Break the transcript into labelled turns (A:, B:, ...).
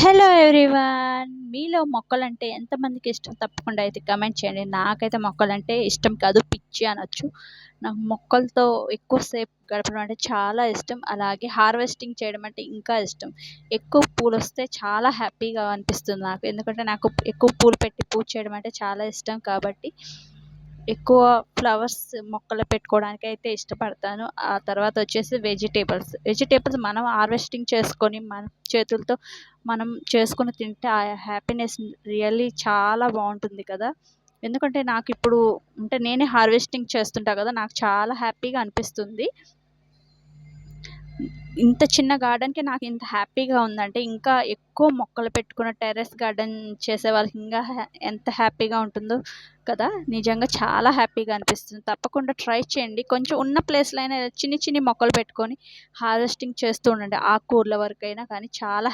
A: Hello everyone. మీలో మొక్కలంటే ఎంతమందికి ఇష్టం? తప్పకుండా అయితే కమెంట్ చేయండి. నాకైతే మొక్కలంటే ఇష్టం కాదు, పిచ్చి అనొచ్చు. నాకు మొక్కలతో ఎక్కువ సేపు గడపడం అంటే చాలా ఇష్టం. అలాగే హార్వెస్టింగ్ చేయడం అంటే ఇంకా ఇష్టం. ఎక్కువ పూలొస్తే చాలా హ్యాపీగా అనిపిస్తుంది నాకు. ఎందుకంటే నాకు ఎక్కువ పూలు పెట్టి పూజ చేయడం అంటే చాలా ఇష్టం కాబట్టి ఎక్కువ ఫ్లవర్స్ మొక్కలు పెట్టుకోవడానికైతే ఇష్టపడతాను. ఆ తర్వాత వచ్చేసి వెజిటేబుల్స్ మనం హార్వెస్టింగ్ చేసుకొని మన చేతులతో మనం చేసుకొని తింటే ఆ హ్యాపీనెస్ రియల్లీ చాలా బాగుంటుంది కదా. ఎందుకంటే నాకు ఇప్పుడు అంటే నేనే హార్వెస్టింగ్ చేస్తుంటా కదా, నాకు చాలా హ్యాపీగా అనిపిస్తుంది. ఇంత చిన్న గార్డెన్‌కి నాకు ఇంత హ్యాపీగా ఉందంటే, ఇంకా ఎక్కువ మొక్కలు పెట్టుకున్న టెర్రస్ గార్డెన్ చేసే వాళ్ళకి ఇంకా ఎంత హ్యాపీగా ఉంటుందో కదా. నిజంగా చాలా హ్యాపీగా అనిపిస్తుంది. తప్పకుండా ట్రై చేయండి. కొంచెం ఉన్న ప్లేస్‌లో అయినా చిన్ని చిన్ని మొక్కలు పెట్టుకొని హార్వెస్టింగ్ చేస్తూ ఉండండి. ఆకుకూరల వరకైనా కానీ చాలా